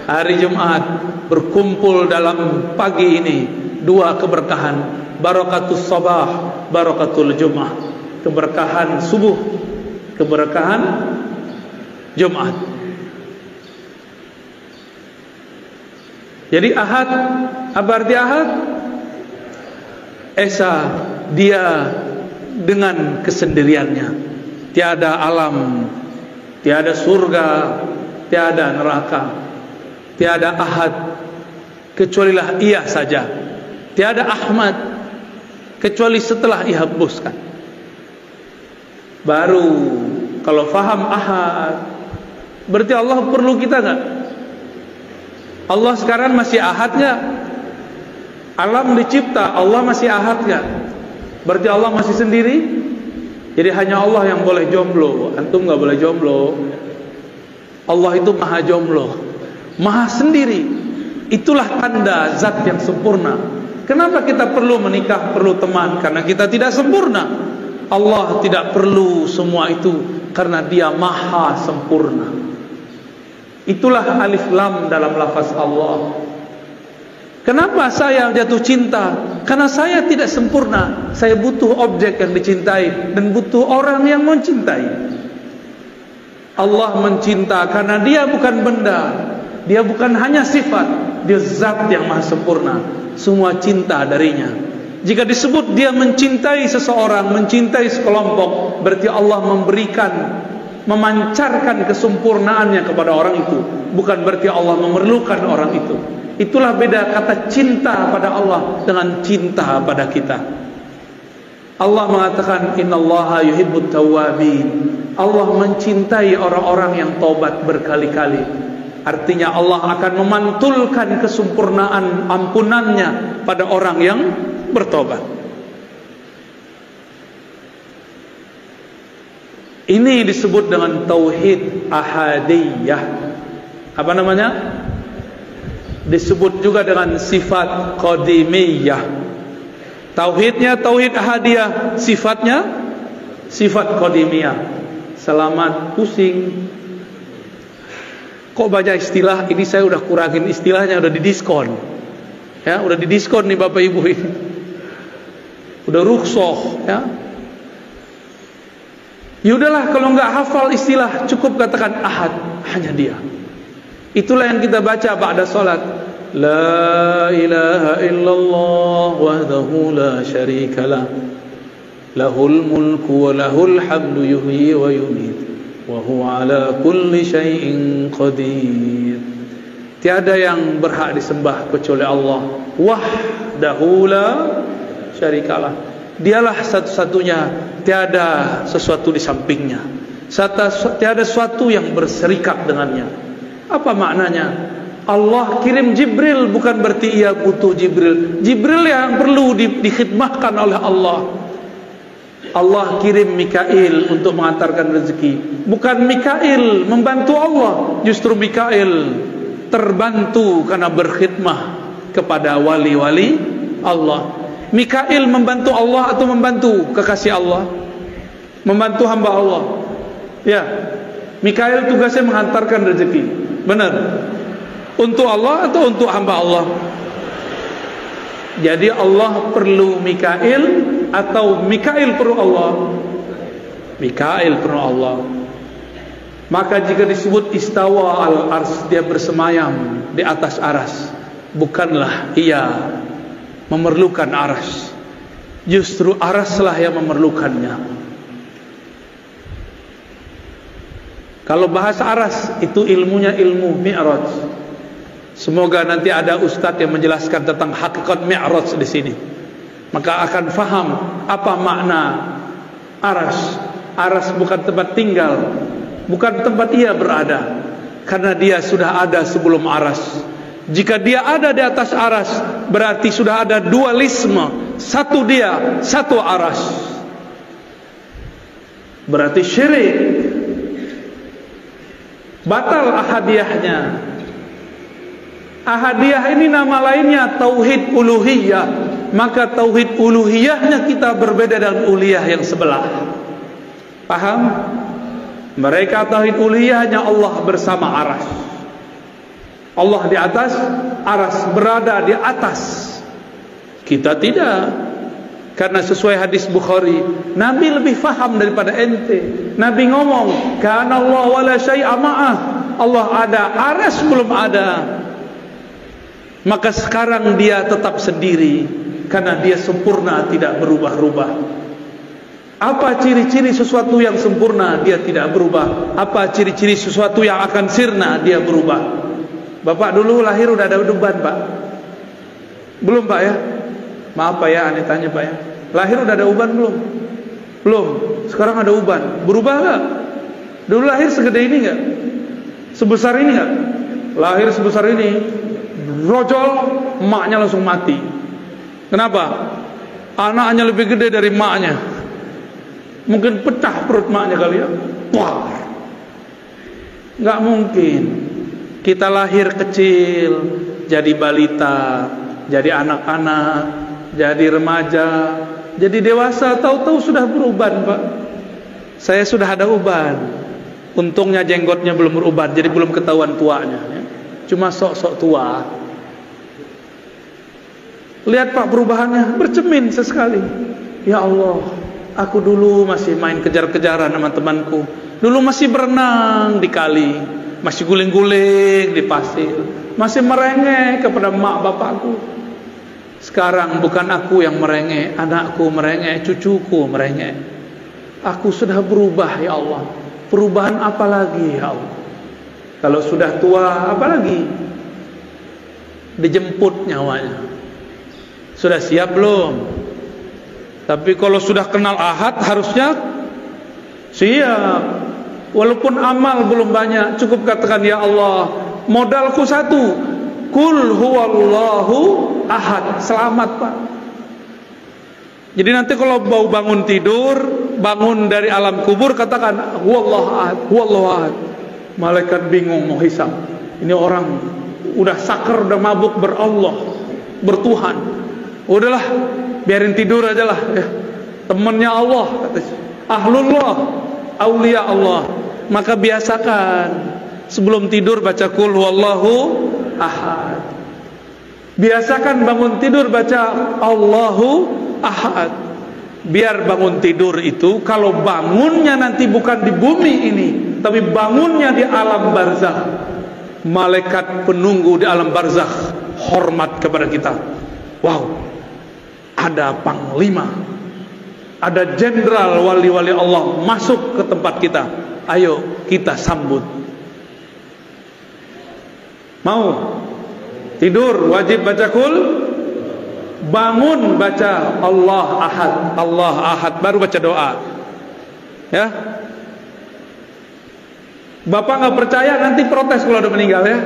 Hari Jumat berkumpul dalam pagi ini dua keberkahan, barakatus sabah, barakatul Jumat. Keberkahan subuh, keberkahan Jumat. Jadi Ahad, apa arti Ahad? Esa dia dengan kesendiriannya. Tiada alam, tiada surga, tiada neraka, tiada Ahad kecualilah ia saja. Tiada Ahmad kecuali setelah ia hapuskan. Baru kalau faham Ahad, berarti Allah perlu kita enggak? Allah sekarang masih Ahad enggak? Alam dicipta, Allah masih Ahad enggak? Berarti Allah masih sendiri? Jadi hanya Allah yang boleh jomblo, antum enggak boleh jomblo. Allah itu maha jomblo, maha sendiri. Itulah tanda zat yang sempurna. Kenapa kita perlu menikah, perlu teman? Karena kita tidak sempurna. Allah tidak perlu semua itu karena dia maha sempurna. Itulah alif lam dalam lafaz Allah. Kenapa saya jatuh cinta? Karena saya tidak sempurna. Saya butuh objek yang dicintai dan butuh orang yang mencintai. Allah mencinta karena dia bukan benda, dia bukan hanya sifat, dia zat yang maha sempurna. Semua cinta darinya. Jika disebut dia mencintai seseorang, mencintai sekelompok, berarti Allah memberikan, memancarkan kesempurnaannya kepada orang itu. Bukan berarti Allah memerlukan orang itu. Itulah beda kata cinta pada Allah dengan cinta pada kita. Allah mengatakan innallaha yuhibbut tawwabin. Allah mencintai orang-orang yang taubat berkali-kali. Artinya Allah akan memantulkan kesempurnaan ampunannya pada orang yang bertobat. Ini disebut dengan tauhid ahadiyah. Apa namanya? Disebut juga dengan sifat qadimiyah. Tauhidnya tauhid ahadiyah, sifatnya sifat qadimiyah. Selamat pusing. Kok baca istilah ini, saya udah kurangin istilahnya, udah didiskon. Ya, udah didiskon nih Bapak Ibu ini. Udah rukhsah, ya. Yaudahlah kalau enggak hafal istilah, cukup katakan ahad, hanya dia. Itulah yang kita baca ba'da salat. La ilaha illallah wahdahu la syarikalah. Lahul mulku wa lahul hamdu yuhyi wa yumiit wa huwa ala kulli syai'in qadir. Tiada yang berhak disembah kecuali Allah. Wahdahu la syarikalah. Dialah satu-satunya, tiada sesuatu di sampingnya. Tiada sesuatu yang berserikat dengannya. Apa maknanya? Allah kirim Jibril bukan berarti ia butuh Jibril. Jibril yang perlu dikhidmahkan oleh Allah. Allah kirim Mikail untuk mengantarkan rezeki. Bukan Mikail membantu Allah, justru Mikail terbantu karena berkhidmah kepada wali-wali Allah. Mikail membantu Allah atau membantu kekasih Allah? Membantu hamba Allah. Ya, Mikail tugasnya mengantarkan rezeki. Benar. Untuk Allah atau untuk hamba Allah? Jadi Allah perlu Mikail atau Mikail perlu Allah? Mikail perlu Allah. Maka jika disebut istawa al-ars, dia bersemayam di atas aras, bukanlah ia memerlukan aras, justru araslah yang memerlukannya. Kalau bahasa aras itu ilmunya ilmu mi'raj. Semoga nanti ada ustadz yang menjelaskan tentang hakikat mi'raj di sini. Maka akan faham apa makna aras. Aras bukan tempat tinggal, bukan tempat ia berada, karena dia sudah ada sebelum aras. Jika dia ada di atas aras, berarti sudah ada dualisme. Satu dia, satu aras. Berarti syirik. Batal ahadiyahnya. Ahadiyah ini nama lainnya tauhid uluhiyah. Maka tauhid uluhiyahnya kita berbeda dengan uluhiyah yang sebelah. Paham? Mereka tauhid uluhiyah hanya Allah bersama aras. Allah di atas aras, berada di atas. Kita tidak. Karena sesuai hadis Bukhari, Nabi lebih faham daripada ente. Nabi ngomong, kana Allah wala syai'a ma'ah. Allah ada, aras belum ada. Maka sekarang dia tetap sendiri, karena dia sempurna, tidak berubah-ubah. Apa ciri-ciri sesuatu yang sempurna? Dia tidak berubah. Apa ciri-ciri sesuatu yang akan sirna? Dia berubah. Bapak dulu lahir udah ada uban, Pak? Belum, Pak ya? Maaf Pak ya, aneh tanya Pak ya. Lahir udah ada uban belum? Belum. Sekarang ada uban. Berubah gak? Dulu lahir segede ini gak? Sebesar ini gak? Lahir sebesar ini, rojol, emaknya langsung mati. Kenapa? Anaknya lebih gede dari emaknya. Mungkin pecah perut emaknya kali ya. Wah, gak mungkin. Kita lahir kecil, jadi balita, jadi anak-anak, jadi remaja, jadi dewasa, tahu-tahu sudah beruban, Pak. Saya sudah ada uban. Untungnya jenggotnya belum beruban, jadi belum ketahuan tuanya ya. Cuma sok-sok tua. Lihat Pak perubahannya, bercermin sesekali. Ya Allah, aku dulu masih main kejar-kejaran sama temanku. Dulu masih berenang di kali, masih guling-guling di pasir, masih merengek kepada mak bapakku. Sekarang bukan aku yang merengek, anakku merengek, cucuku merengek. Aku sudah berubah ya Allah. Perubahan apa lagi ya Allah? Kalau sudah tua apa lagi? Dijemput nyawanya. Sudah siap belum? Tapi kalau sudah kenal ahad harusnya siap. Walaupun amal belum banyak, cukup katakan ya Allah, modalku satu, Qul huwallahu ahad. Selamat Pak. Jadi nanti kalau mau bangun tidur, bangun dari alam kubur, katakan huwallahu ahad, huwallahu ahad. Malaikat bingung mau hisab. Ini orang udah sakar, udah mabuk berallah, bertuhan. Udahlah, biarin tidur aja lah ya. Temennya Allah, katanya. Ahlullah, aulia Allah. Maka biasakan sebelum tidur baca qul huwallahu ahad. Biasakan bangun tidur baca Allahu ahad. Biar bangun tidur itu, kalau bangunnya nanti bukan di bumi ini, tapi bangunnya di alam barzakh, malaikat penunggu di alam barzakh hormat kepada kita. Wow, ada panglima, ada jenderal wali-wali Allah masuk ke tempat kita. Ayo kita sambut. Mau tidur wajib baca qul, bangun baca Allah ahad, Allah ahad, baru baca doa ya. Bapak nggak percaya nanti protes kalau udah meninggal ya.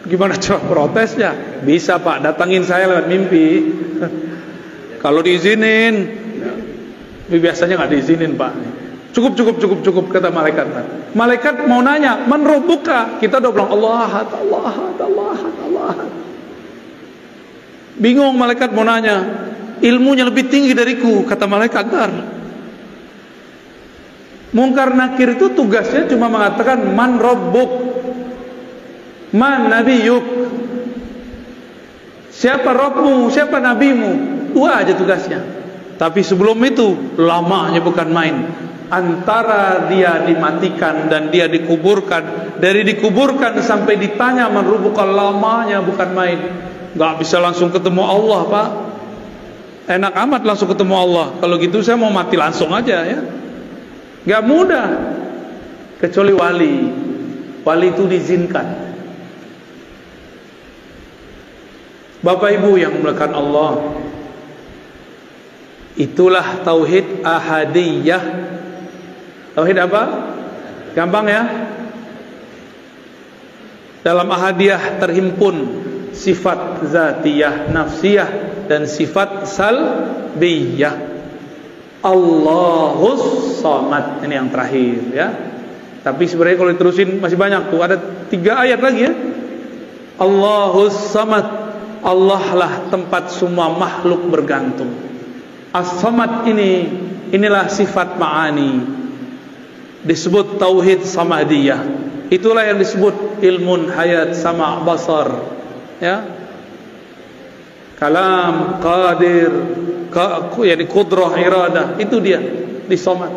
Gimana coba protesnya? Bisa Pak, datangin saya lewat mimpi. Kalau diizinin. Tapi biasanya nggak diizinin Pak. Cukup kata malaikat. Malaikat mau nanya, man rabbuka? Kita udah bilang Allah ahad, Allah ahad, Allah ahad, Allah ahad. Bingung malaikat mau nanya, ilmunya lebih tinggi dariku, kata malaikat. Mungkar nakir itu tugasnya cuma mengatakan man rabbuk, man nabiyuk, siapa Rabbmu, siapa nabimu. Dua aja tugasnya. Tapi sebelum itu lamanya bukan main. Antara dia dimatikan dan dia dikuburkan, dari dikuburkan sampai ditanya man rabbuka, lamanya bukan main. Gak bisa langsung ketemu Allah Pak. Enak amat langsung ketemu Allah. Kalau gitu saya mau mati langsung aja ya. Gak mudah. Kecuali wali. Wali itu diizinkan. Bapak Ibu yang dimuliakan Allah, itulah tauhid ahadiyah. Tauhid apa? Gampang ya. Dalam ahadiyah terhimpun sifat zatiyah, nafsiyah, dan sifat salbiyah. Allahus samad, ini yang terakhir ya. Tapi sebenarnya kalau diterusin masih banyak tuh, ada 3 ayat lagi ya. Allahus samad, Allah lah tempat semua makhluk bergantung. As-samad ini inilah sifat ma'ani, disebut tauhid samadiyah. Itulah yang disebut ilmun hayat sama basar, ya. Kalam, qadir, yani qudrah, iradah, itu dia di samad.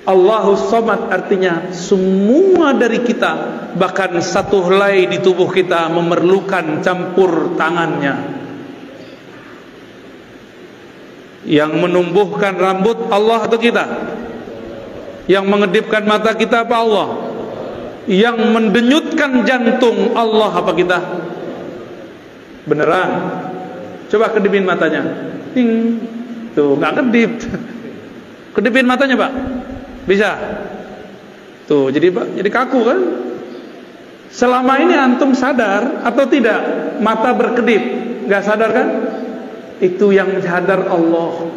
Allahus samad artinya semua dari kita, bahkan satu helai di tubuh kita memerlukan campur tangannya. Yang menumbuhkan rambut Allah atau kita? Yang mengedipkan mata kita apa Allah? Yang mendenyutkan jantung Allah apa kita? Beneran? Coba kedipin matanya. Ting. Tuh, nggak kedip. Kedipin matanya, Pak. Bisa? Tuh, jadi kaku kan? Selama ini antum sadar atau tidak? Mata berkedip, nggak sadar kan? Itu yang sadar Allah.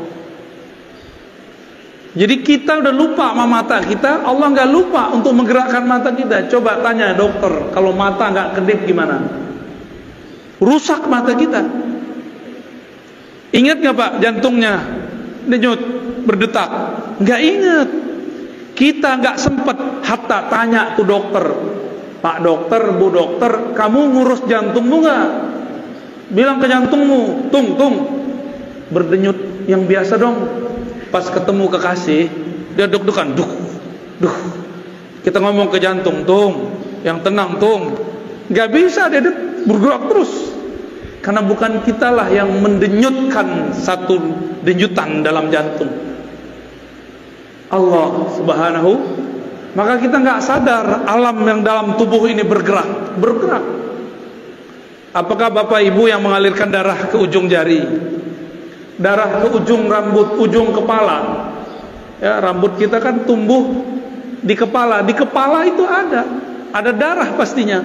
Jadi kita udah lupa sama mata kita, Allah nggak lupa untuk menggerakkan mata kita. Coba tanya dokter, kalau mata nggak kedip gimana? Rusak mata kita. Ingat nggak Pak, jantungnya denyut, berdetak? Nggak ingat. Kita nggak sempet hatta tanya tuh dokter, Pak dokter, Bu dokter, kamu ngurus jantungmu nggak? Bilang ke jantungmu, tung, berdenyut yang biasa dong. Pas ketemu kekasih, dia deg-degan, duh. Kita ngomong ke jantung, tung, yang tenang, tung. Gak bisa, dia bergerak terus. Karena bukan kitalah yang mendenyutkan satu denyutan dalam jantung, Allah subhanahu. Maka kita gak sadar alam yang dalam tubuh ini bergerak. Apakah Bapak Ibu yang mengalirkan darah ke ujung jari, darah ke ujung rambut, ujung kepala? Ya, rambut kita kan tumbuh di kepala. Di kepala itu ada darah pastinya.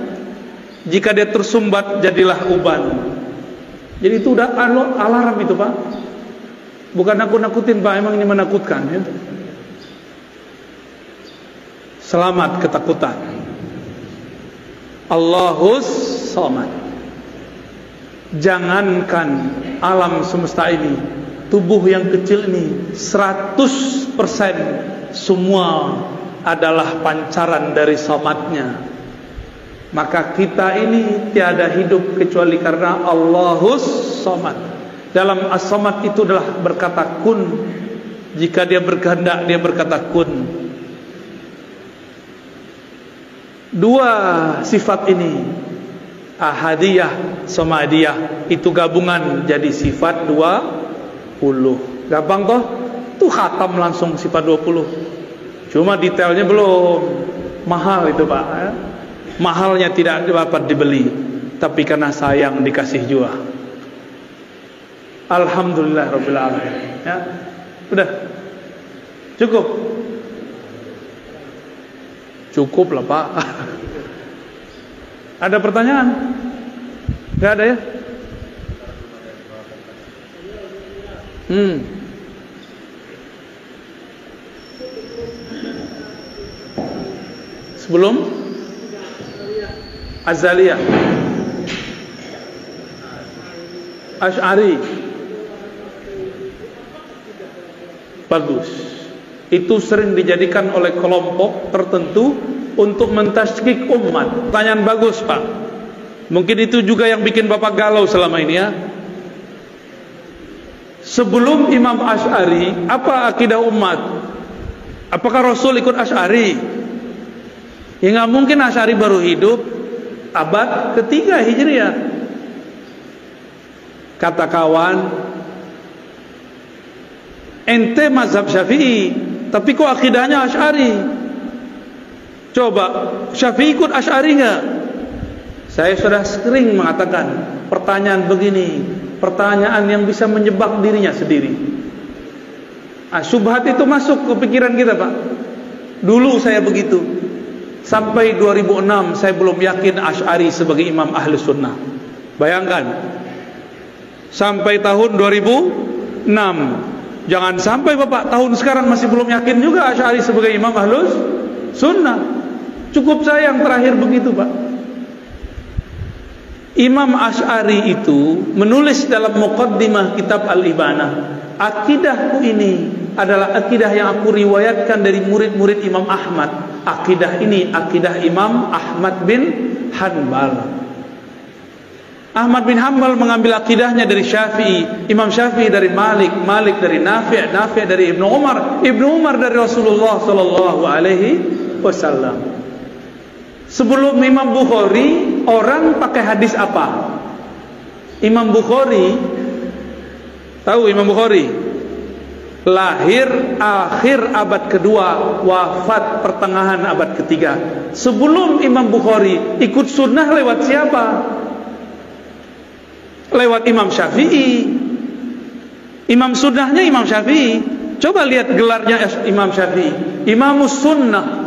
Jika dia tersumbat, jadilah uban. Jadi itu udah alarm itu Pak. Bukan nakut-nakutin Pak, emang ini menakutkan ya. Selamat ketakutan. Allahus samad. Jangankan alam semesta ini, tubuh yang kecil ini 100% semua adalah pancaran dari samadnya. Maka kita ini tiada hidup kecuali karena Allahus samad. Dalam as-samad itu adalah berkata kun. Jika dia berkehendak, dia berkata kun. Dua sifat ini, ahadiyah, samadiyah, itu gabungan jadi sifat 20. Gampang toh? Tuh khatam langsung sifat 20. Cuma detailnya belum. Mahal itu Pak ya? Mahalnya tidak dapat dibeli, tapi karena sayang dikasih jua. Alhamdulillah Rabbil Alamin ya. Udah cukup lah Pak. Ada pertanyaan? Gak ada ya? Sebelum Azaliyah, Asy'ari, bagus. Itu sering dijadikan oleh kelompok tertentu untuk mentasykik umat. Pertanyaan bagus Pak. Mungkin itu juga yang bikin Bapak galau selama ini ya. Sebelum Imam Asy'ari, apa akidah umat? Apakah Rasul ikut Asy'ari? Ya nggak mungkin, Asy'ari baru hidup abad ketiga Hijriah. Kata kawan, ente mazhab Syafi'i, tapi kok akidahnya Asy'ari? Coba Syafi'i ikut Asy'ari nggak? Saya sudah sering mengatakan pertanyaan begini, pertanyaan yang bisa menjebak dirinya sendiri. Syubhat itu masuk ke pikiran kita Pak. Dulu saya begitu. Sampai 2006 saya belum yakin Asy'ari sebagai imam ahli sunnah. Bayangkan, sampai tahun 2006. Jangan sampai Bapak tahun sekarang masih belum yakin juga Asy'ari sebagai imam ahli sunnah. Cukup saya yang terakhir begitu Pak. Imam Asy'ari itu menulis dalam muqaddimah kitab Al-Ibanah, akidahku ini adalah akidah yang aku riwayatkan dari murid-murid Imam Ahmad. Akidah ini akidah Imam Ahmad bin Hanbal. Ahmad bin Hanbal mengambil akidahnya dari Syafi'i, Imam Syafi'i dari Malik, Malik dari Nafi', Nafi' dari Ibnu Umar, Ibnu Umar dari Rasulullah sallallahu alaihi wasallam. Sebelum Imam Bukhari, orang pakai hadis apa? Imam Bukhari, tahu Imam Bukhari? Lahir akhir abad kedua, wafat pertengahan abad ketiga. Sebelum Imam Bukhari, ikut sunnah lewat siapa? Lewat Imam Syafi'i. Imam sunnahnya Imam Syafi'i. Coba lihat gelarnya Imam Syafi'i, Imamus Sunnah.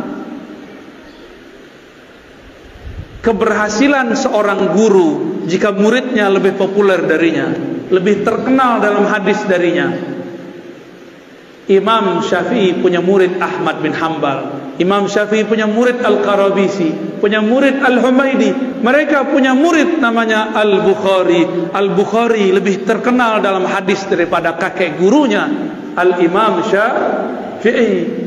Keberhasilan seorang guru jika muridnya lebih populer darinya, lebih terkenal dalam hadis darinya. Imam Syafi'i punya murid Ahmad bin Hanbal, Imam Syafi'i punya murid Al-Qarabisi, punya murid Al-Humaidi, mereka punya murid namanya Al-Bukhari. Al-Bukhari lebih terkenal dalam hadis daripada kakek gurunya Al-Imam Syafi'i.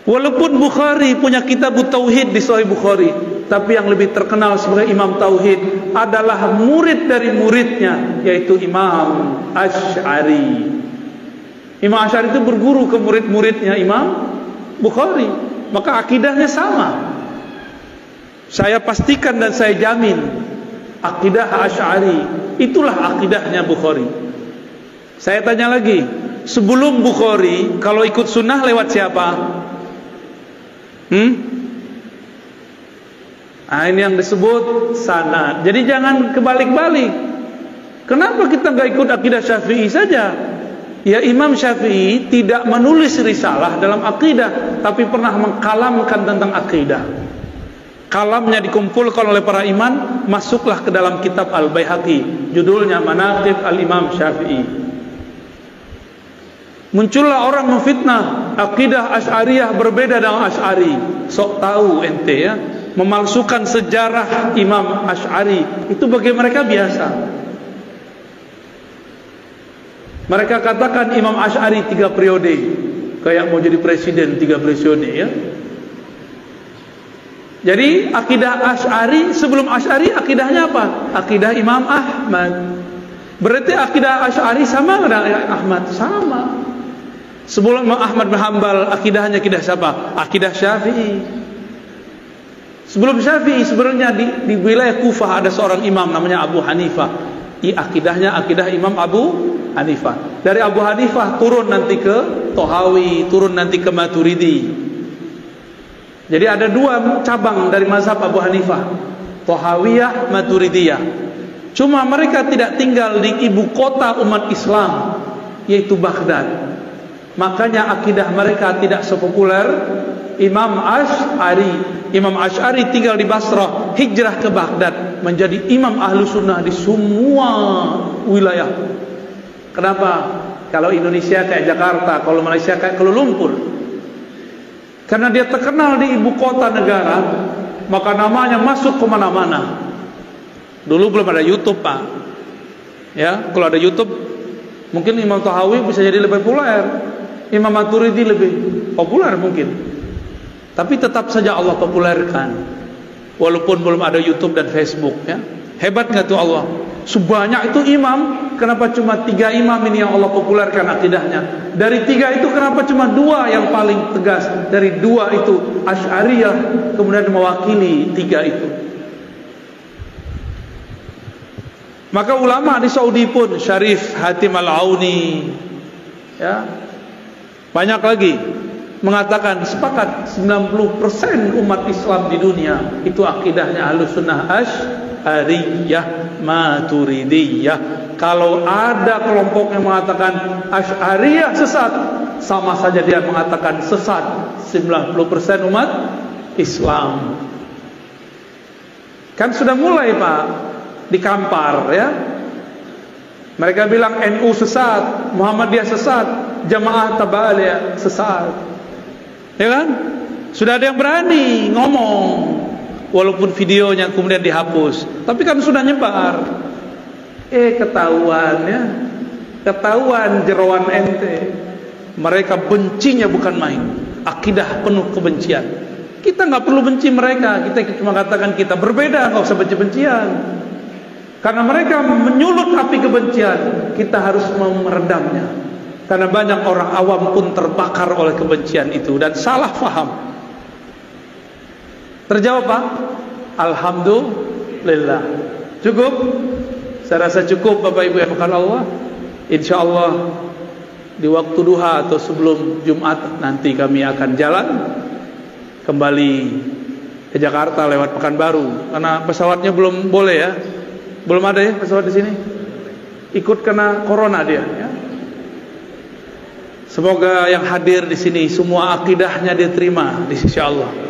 Walaupun Bukhari punya kitab Tauhid di Sahih Bukhari, tapi yang lebih terkenal sebagai Imam Tauhid adalah murid dari muridnya, yaitu Imam Asy'ari. Imam Asy'ari itu berguru ke murid-muridnya Imam Bukhari, maka akidahnya sama. Saya pastikan dan saya jamin akidah Asy'ari itulah akidahnya Bukhari. Saya tanya lagi, sebelum Bukhari kalau ikut sunnah lewat siapa? Ini yang disebut sanad. Jadi jangan kebalik-balik. Kenapa kita nggak ikut akidah Syafi'i saja? Ya, Imam Syafi'i tidak menulis risalah dalam akidah, tapi pernah mengkalamkan tentang akidah. Kalamnya dikumpulkan oleh para imam, masuklah ke dalam kitab Al-Baihaqi, judulnya Manaqib Al-Imam Syafi'i. Muncullah orang memfitnah akidah Asy'ariyah berbeda dengan Asy'ari. Sok tahu ente ya, memalsukan sejarah Imam Asy'ari itu bagi mereka biasa. Mereka katakan Imam Asy'ari 3 periode, kayak mau jadi presiden 3 periode ya. Jadi akidah Asy'ari, sebelum Asy'ari akidahnya apa? Akidah Imam Ahmad. Berarti akidah Asy'ari sama dengan Ahmad? Sama. Sebelum Imam Ahmad bin Hanbal, akidahnya akidah siapa? Akidah Syafi'i. Sebelum Syafi'i sebenarnya di wilayah Kufah ada seorang imam namanya Abu Hanifah. Akidahnya akidah Imam Abu Hanifah. Dari Abu Hanifah turun nanti ke Tohawi, turun nanti ke Maturidi. Jadi ada 2 cabang dari mazhab Abu Hanifah, Tohawiyah, Maturidiyah. Cuma mereka tidak tinggal di ibu kota umat Islam, yaitu Baghdad. Makanya akidah mereka tidak sepopuler Imam Asy'ari. Imam Asy'ari tinggal di Basrah, hijrah ke Baghdad, menjadi imam ahlu sunnah di semua wilayah. Kenapa? Kalau Indonesia kayak Jakarta, kalau Malaysia kayak Kuala Lumpur. Karena dia terkenal di ibu kota negara, maka namanya masuk ke mana-mana. Dulu belum ada YouTube, Pak. Ya, kalau ada YouTube, mungkin Imam Tahawi bisa jadi lebih populer. Imam Maturidi lebih populer mungkin. Tapi tetap saja Allah populerkan, walaupun belum ada YouTube dan Facebook ya. Hebat nggak tuh Allah? Sebanyak itu imam, kenapa cuma 3 imam ini yang Allah populerkan akidahnya? Dari 3 itu kenapa cuma 2 yang paling tegas? Dari 2 itu Asy'ariyah kemudian mewakili 3 itu. Maka ulama di Saudi pun, Syarif Hatim Al-Auni ya, banyak lagi mengatakan sepakat 90% umat Islam di dunia itu akidahnya Ahlussunnah Asy'ariyah Maturidiyah. Kalau ada kelompok yang mengatakan Asy'ariyah sesat, sama saja dia mengatakan sesat 90% umat Islam. Kan sudah mulai, Pak, dikampar ya. Mereka bilang NU sesat, Muhammadiyah sesat, Jamaah Tabaliyah sesat. Ya kan? Sudah ada yang berani ngomong. walaupun videonya kemudian dihapus, tapi kan sudah nyebar. Ketahuan ya, ketahuan jeroan ente. Mereka bencinya bukan main, akidah penuh kebencian. Kita nggak perlu benci mereka, kita cuma katakan kita berbeda, nggak usah benci-bencian. Karena mereka menyulut api kebencian, kita harus meredamnya. Karena banyak orang awam pun terbakar oleh kebencian itu dan salah faham. Terjawab Pak? Alhamdulillah. Cukup? Saya rasa cukup Bapak Ibu yang bukan Allah. Insya Allah di waktu duha atau sebelum Jumat nanti kami akan jalan kembali ke Jakarta lewat Pekanbaru. Karena pesawatnya belum boleh ya. Belum ada ya pesawat di sini. Ikut kena corona dia ya. Semoga yang hadir di sini semua akidahnya diterima di sisi Allah.